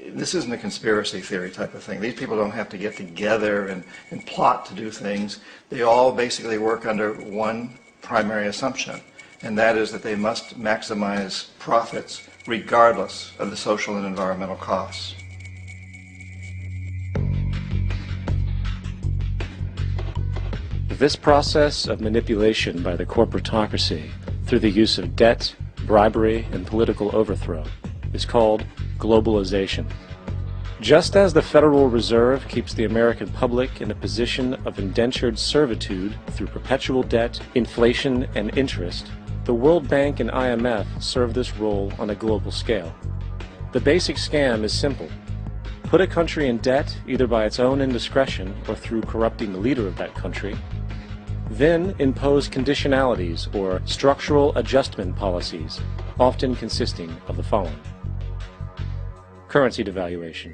this isn't a conspiracy theory type of thing. These people don't have to get together and plot to do things. They all basically work under one primary assumption, and that is that they must maximize profits regardless of the social and environmental costs. This process of manipulation by the corporatocracy through the use of debt, bribery, and political overthrow is called globalization. Just as the Federal Reserve keeps the American public in a position of indentured servitude through perpetual debt, inflation, and interest, the World Bank and IMF serve this role on a global scale. The basic scam is simple. Put a country in debt either by its own indiscretion or through corrupting the leader of that country, then impose conditionalities or structural adjustment policies, often consisting of the following. Currency devaluation.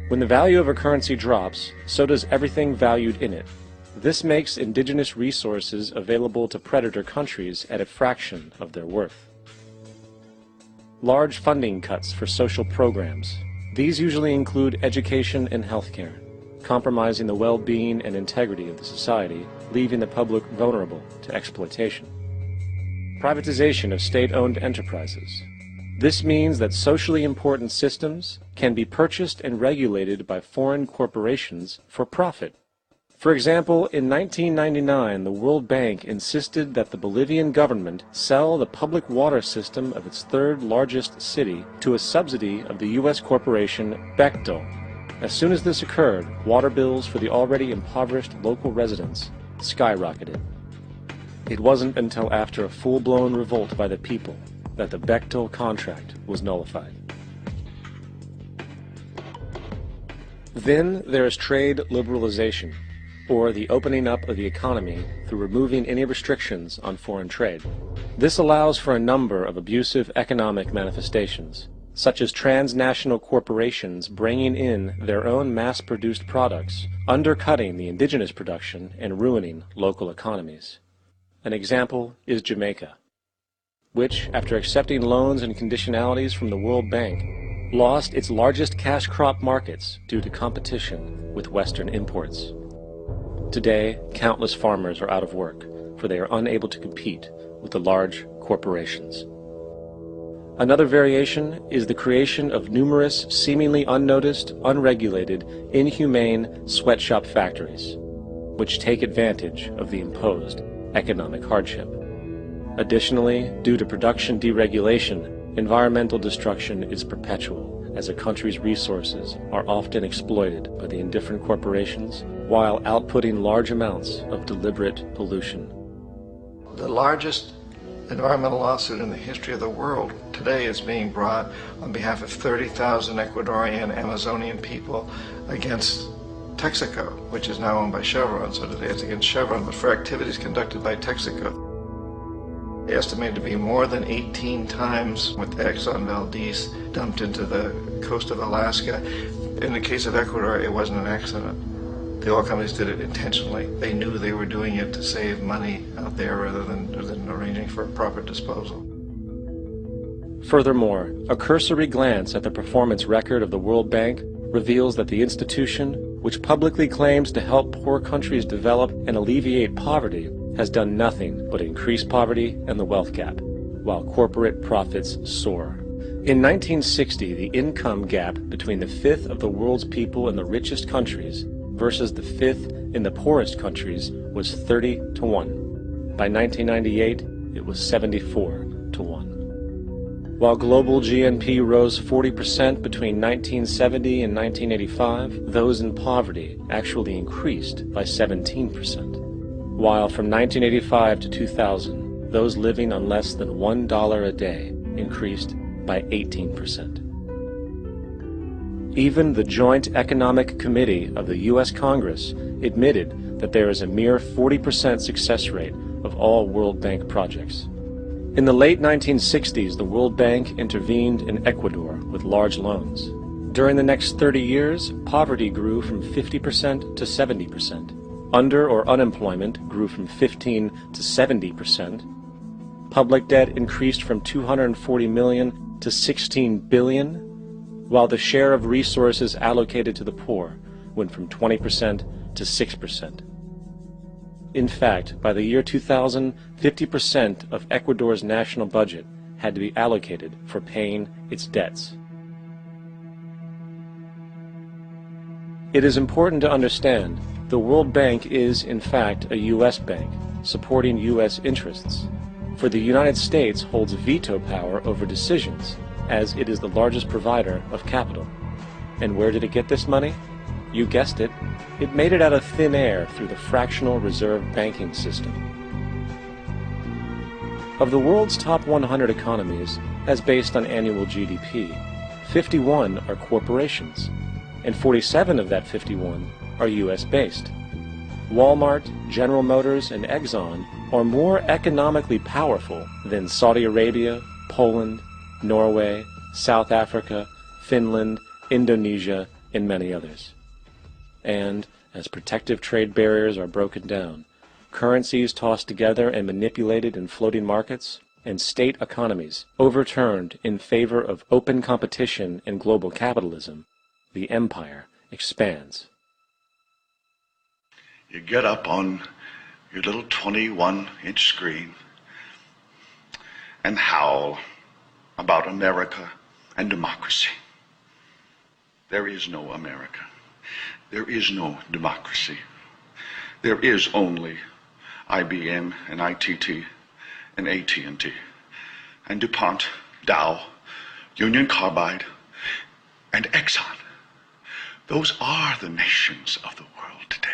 When the value of a currency drops, so does everything valued in it. This makes indigenous resources available to predator countries at a fraction of their worth. Large funding cuts for social programs. These usually include education and healthcare, compromising the well-being and integrity of the society, leaving the public vulnerable to exploitation. Privatization of state-owned enterprises. This means that socially important systems can be purchased and regulated by foreign corporations for profit. For example, in 1999, the World Bank insisted that the Bolivian government sell the public water system of its third largest city to a subsidy of the U.S. corporation Bechtel. As soon as this occurred, water bills for the already impoverished local residents skyrocketed. It wasn't until after a full-blown revolt by the people that the Bechtel contract was nullified. Then there is trade liberalization, or the opening up of the economy through removing any restrictions on foreign trade. This allows for a number of abusive economic manifestations, such as transnational corporations bringing in their own mass-produced products, undercutting the indigenous production and ruining local economies. An example is Jamaica, which, after accepting loans and conditionalities from the World Bank, lost its largest cash crop markets due to competition with Western imports. Today, countless farmers are out of work, for they are unable to compete with the large corporations. Another variation is the creation of numerous, seemingly unnoticed, unregulated, inhumane sweatshop factories, which take advantage of the imposed economic hardship. Additionally, due to production deregulation, environmental destruction is perpetual, as a country's resources are often exploited by the indifferent corporations while outputting large amounts of deliberate pollution. The largest environmental lawsuit in the history of the world today is being brought on behalf of 30,000 Ecuadorian Amazonian people against Texaco, which is now owned by Chevron. So today it's against Chevron, but for activities conducted by Texaco. They estimated to be more than 18 times what the Exxon Valdez dumped into the coast of Alaska. In the case of Ecuador, it wasn't an accident. The oil companies did it intentionally. They knew they were doing it to save money out there rather than arranging for proper disposal. Furthermore, a cursory glance at the performance record of the World Bank reveals that the institution, which publicly claims to help poor countries develop and alleviate poverty, has done nothing but increase poverty and the wealth gap, while corporate profits soar. In 1960, the income gap between the fifth of the world's people in the richest countries versus the fifth in the poorest countries was 30 to 1. By 1998, it was 74 to 1. While global GNP rose 40% between 1970 and 1985, those in poverty actually increased by 17%. While from 1985 to 2000, those living on less than $1 a day increased by 18%. Even the Joint Economic Committee of the U.S. Congress admitted that there is a mere 40% success rate of all World Bank projects. In the late 1960s, the World Bank intervened in Ecuador with large loans. During the next 30 years, poverty grew from 50% to 70%. Under or unemployment grew from 15 to 70%. Public debt increased from $240 million to $16 billion. while the share of resources allocated to the poor went from 20% to 6%. In fact, by the year 2000, 50% of Ecuador's national budget had to be allocated for paying its debts. It is important to understand the World Bank is, in fact, a U.S. bank, supporting U.S. interests, for the United States holds veto power over decisions, as it is the largest provider of capital. And where did it get this money? You guessed it, it made it out of thin air through the fractional reserve banking system. Of the world's top 100 economies, as based on annual GDP, 51 are corporations, and 47 of that 51 are U.S.-based. Walmart, General Motors, and Exxon are more economically powerful than Saudi Arabia, Poland, Norway, South Africa, Finland, Indonesia, and many others. And, as protective trade barriers are broken down, currencies tossed together and manipulated in floating markets, and state economies overturned in favor of open competition and global capitalism, the empire expands. You get up on your little 21-inch screen and howl about America and democracy. There is no America. There is no democracy. There is only IBM and ITT and AT&T and DuPont, Dow, Union Carbide, and Exxon. Those are the nations of the world today.